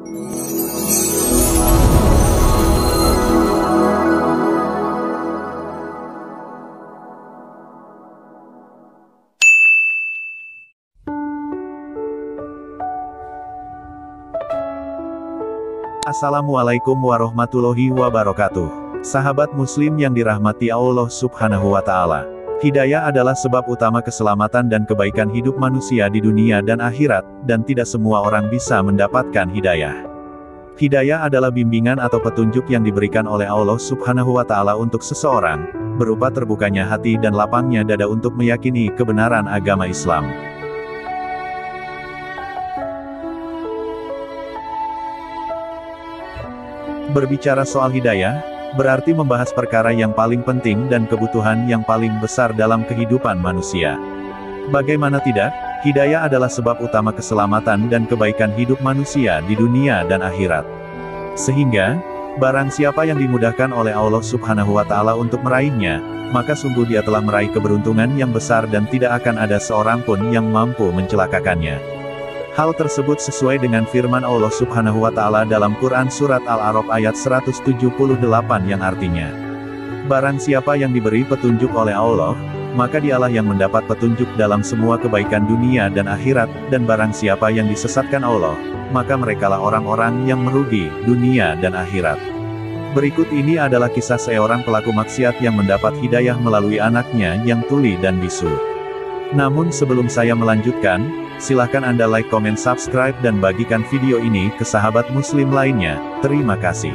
Assalamualaikum warahmatullahi wabarakatuh. Sahabat muslim yang dirahmati Allah Subhanahu wa Ta'ala. Hidayah adalah sebab utama keselamatan dan kebaikan hidup manusia di dunia dan akhirat, dan tidak semua orang bisa mendapatkan hidayah. Hidayah adalah bimbingan atau petunjuk yang diberikan oleh Allah Subhanahu wa Ta'ala untuk seseorang, berupa terbukanya hati dan lapangnya dada untuk meyakini kebenaran agama Islam. Berbicara soal hidayah, berarti membahas perkara yang paling penting dan kebutuhan yang paling besar dalam kehidupan manusia. Bagaimana tidak, hidayah adalah sebab utama keselamatan dan kebaikan hidup manusia di dunia dan akhirat. Sehingga, barang siapa yang dimudahkan oleh Allah Subhanahu wa Ta'ala untuk meraihnya, maka sungguh dia telah meraih keberuntungan yang besar dan tidak akan ada seorang pun yang mampu mencelakakannya. Hal tersebut sesuai dengan firman Allah Subhanahu wa Ta'ala dalam Quran Surat Al-A'raf ayat 178 yang artinya, barang siapa yang diberi petunjuk oleh Allah, maka dialah yang mendapat petunjuk dalam semua kebaikan dunia dan akhirat, dan barang siapa yang disesatkan Allah, maka merekalah orang-orang yang merugi dunia dan akhirat. Berikut ini adalah kisah seorang pelaku maksiat yang mendapat hidayah melalui anaknya yang tuli dan bisu. Namun sebelum saya melanjutkan, silahkan Anda like, komen, subscribe, dan bagikan video ini ke sahabat muslim lainnya. Terima kasih.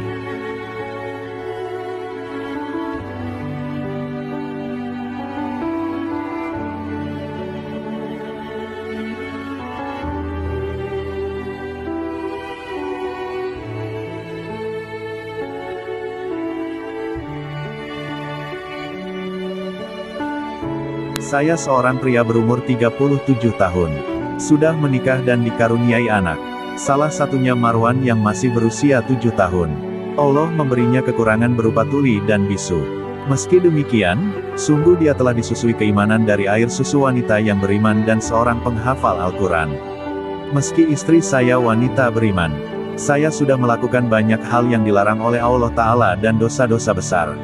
Saya seorang pria berumur 37 tahun. Sudah menikah dan dikaruniai anak. Salah satunya Marwan yang masih berusia 7 tahun. Allah memberinya kekurangan berupa tuli dan bisu. Meski demikian, sungguh dia telah disusui keimanan dari air susu wanita yang beriman dan seorang penghafal Al-Quran. Meski istri saya wanita beriman, saya sudah melakukan banyak hal yang dilarang oleh Allah Ta'ala dan dosa-dosa besar.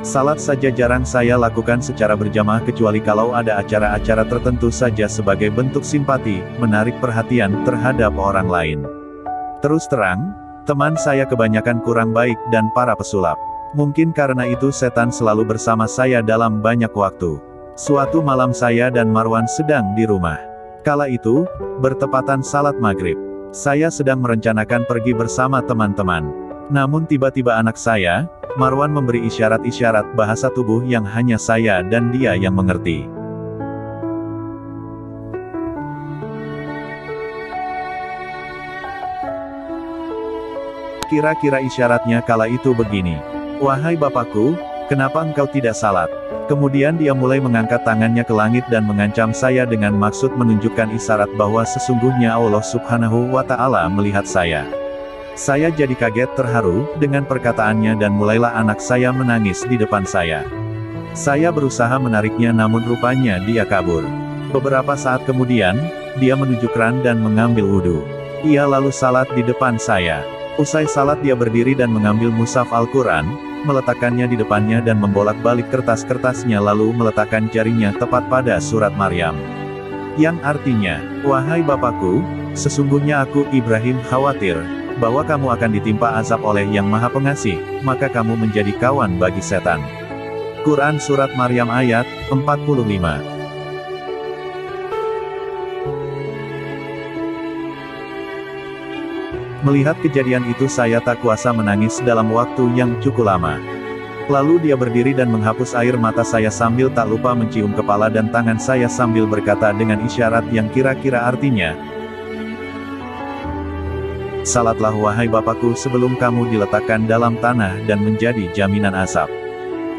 Salat saja jarang saya lakukan secara berjamaah kecuali kalau ada acara-acara tertentu saja sebagai bentuk simpati, menarik perhatian terhadap orang lain. Terus terang, teman saya kebanyakan kurang baik dan para pesulap. Mungkin karena itu setan selalu bersama saya dalam banyak waktu. Suatu malam saya dan Marwan sedang di rumah. Kala itu, bertepatan salat maghrib. Saya sedang merencanakan pergi bersama teman-teman. Namun tiba-tiba anak saya, Marwan, memberi isyarat-isyarat bahasa tubuh yang hanya saya dan dia yang mengerti. Kira-kira isyaratnya kala itu begini. Wahai bapakku, kenapa engkau tidak salat? Kemudian dia mulai mengangkat tangannya ke langit dan mengancam saya dengan maksud menunjukkan isyarat bahwa sesungguhnya Allah Subhanahu wa Ta'ala melihat saya. Saya jadi kaget terharu dengan perkataannya dan mulailah anak saya menangis di depan saya. Saya berusaha menariknya namun rupanya dia kabur. Beberapa saat kemudian, dia menuju keran dan mengambil wudhu. Ia lalu salat di depan saya. Usai salat dia berdiri dan mengambil mushaf Al-Quran, meletakkannya di depannya dan membolak-balik kertas-kertasnya lalu meletakkan jarinya tepat pada surat Maryam. Yang artinya, wahai bapakku, sesungguhnya aku Ibrahim khawatir bahwa kamu akan ditimpa azab oleh Yang Maha Pengasih, maka kamu menjadi kawan bagi setan. Quran Surat Maryam ayat 45. Melihat kejadian itu saya tak kuasa menangis dalam waktu yang cukup lama. Lalu dia berdiri dan menghapus air mata saya sambil tak lupa mencium kepala dan tangan saya sambil berkata dengan isyarat yang kira-kira artinya, salatlah wahai bapakku sebelum kamu diletakkan dalam tanah dan menjadi jaminan azab.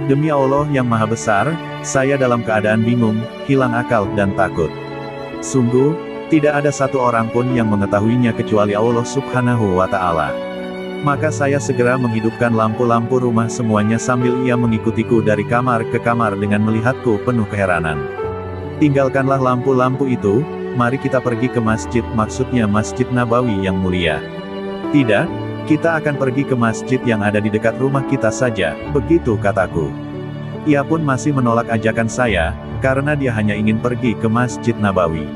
Demi Allah yang Maha Besar, saya dalam keadaan bingung, hilang akal dan takut. Sungguh, tidak ada satu orang pun yang mengetahuinya kecuali Allah Subhanahu wa Ta'ala. Maka saya segera menghidupkan lampu-lampu rumah semuanya sambil ia mengikutiku dari kamar ke kamar dengan melihatku penuh keheranan. Tinggalkanlah lampu-lampu itu, mari kita pergi ke masjid, maksudnya Masjid Nabawi yang mulia. Tidak, kita akan pergi ke masjid yang ada di dekat rumah kita saja, begitu kataku. Ia pun masih menolak ajakan saya, karena dia hanya ingin pergi ke Masjid Nabawi.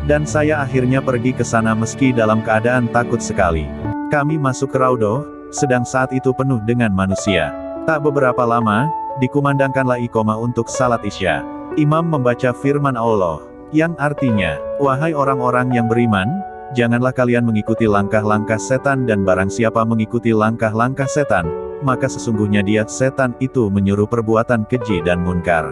Dan saya akhirnya pergi ke sana meski dalam keadaan takut sekali. Kami masuk ke Raudhoh, sedang saat itu penuh dengan manusia. Tak beberapa lama, dikumandangkanlah iqamah untuk salat Isya. Imam membaca firman Allah, yang artinya, "Wahai orang-orang yang beriman, janganlah kalian mengikuti langkah-langkah setan dan barang siapa mengikuti langkah-langkah setan, maka sesungguhnya dia, setan itu menyuruh perbuatan keji dan munkar.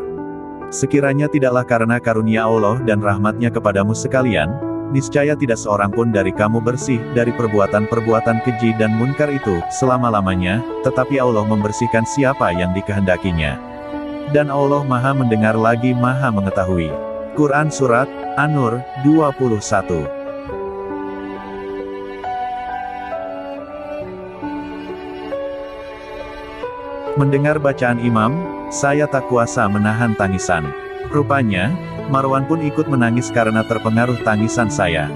Sekiranya tidaklah karena karunia Allah dan rahmatnya kepadamu sekalian, niscaya tidak seorang pun dari kamu bersih dari perbuatan-perbuatan keji dan munkar itu selama-lamanya, tetapi Allah membersihkan siapa yang dikehendakinya. Dan Allah Maha mendengar lagi Maha mengetahui." Quran Surat An-Nur 21. Mendengar bacaan imam, saya tak kuasa menahan tangisan. Rupanya, Marwan pun ikut menangis karena terpengaruh tangisan saya.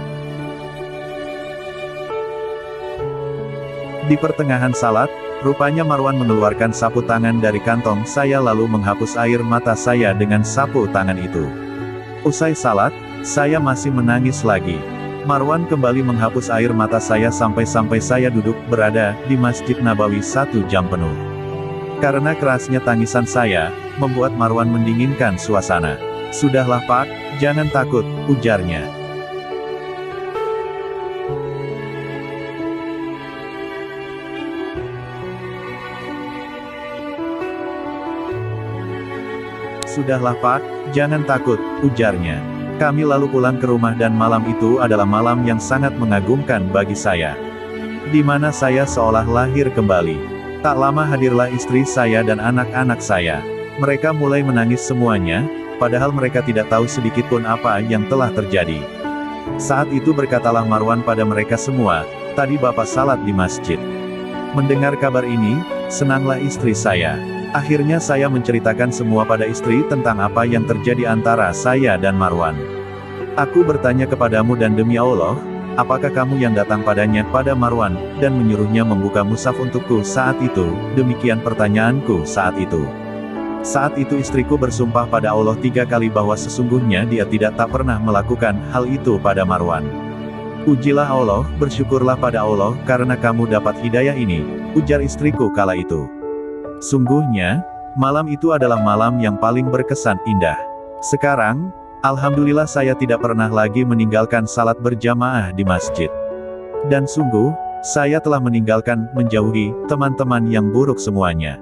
Di pertengahan salat, rupanya Marwan mengeluarkan sapu tangan dari kantong saya lalu menghapus air mata saya dengan sapu tangan itu. Usai salat, saya masih menangis lagi. Marwan kembali menghapus air mata saya sampai-sampai saya duduk berada di Masjid Nabawi 1 jam penuh. Karena kerasnya tangisan saya, membuat Marwan mendinginkan suasana. "Sudahlah Pak, jangan takut," ujarnya. "Sudahlah Pak, jangan takut," ujarnya. Kami lalu pulang ke rumah dan malam itu adalah malam yang sangat mengagumkan bagi saya. Di mana saya seolah lahir kembali. Tak lama hadirlah istri saya dan anak-anak saya. Mereka mulai menangis semuanya, padahal mereka tidak tahu sedikit pun apa yang telah terjadi. Saat itu berkatalah Marwan pada mereka semua, "Tadi Bapak salat di masjid." Mendengar kabar ini, senanglah istri saya. Akhirnya saya menceritakan semua pada istri tentang apa yang terjadi antara saya dan Marwan. "Aku bertanya kepadamu dan demi Allah, apakah kamu yang datang padanya pada Marwan, dan menyuruhnya membuka mushaf untukku saat itu?" Demikian pertanyaanku saat itu. Saat itu istriku bersumpah pada Allah 3 kali bahwa sesungguhnya dia tak pernah melakukan hal itu pada Marwan. "Pujilah Allah, bersyukurlah pada Allah, karena kamu dapat hidayah ini," ujar istriku kala itu. Sungguhnya, malam itu adalah malam yang paling berkesan indah. Sekarang, alhamdulillah saya tidak pernah lagi meninggalkan salat berjamaah di masjid. Dan sungguh, saya telah meninggalkan, menjauhi, teman-teman yang buruk semuanya.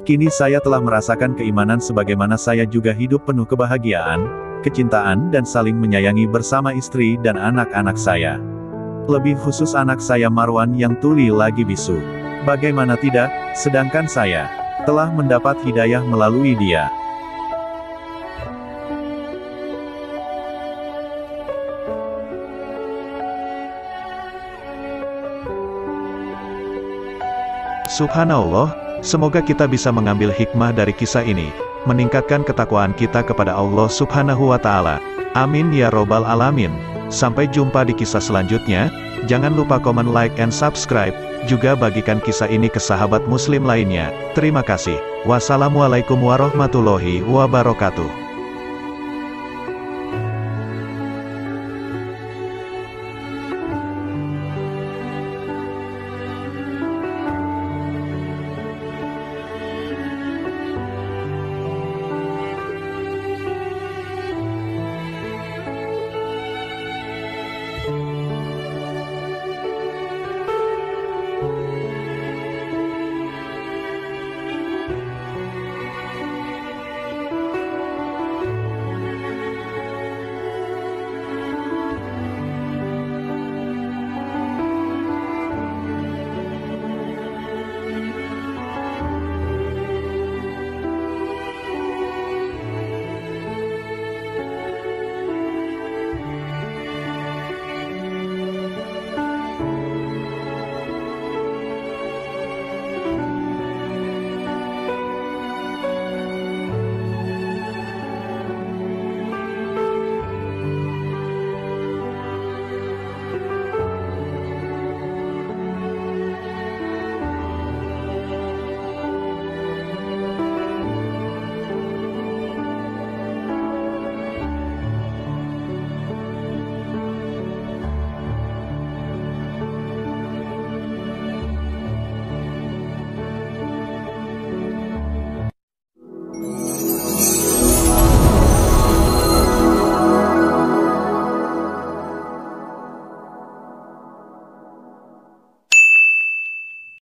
Kini saya telah merasakan keimanan sebagaimana saya juga hidup penuh kebahagiaan, kecintaan dan saling menyayangi bersama istri dan anak-anak saya. Lebih khusus anak saya Marwan yang tuli lagi bisu. Bagaimana tidak, sedangkan saya telah mendapat hidayah melalui dia. Subhanallah, semoga kita bisa mengambil hikmah dari kisah ini, meningkatkan ketakwaan kita kepada Allah Subhanahu wa Ta'ala. Amin ya Robbal 'Alamin. Sampai jumpa di kisah selanjutnya. Jangan lupa komen, like, and subscribe. Juga bagikan kisah ini ke sahabat muslim lainnya. Terima kasih. Wassalamualaikum warahmatullahi wabarakatuh.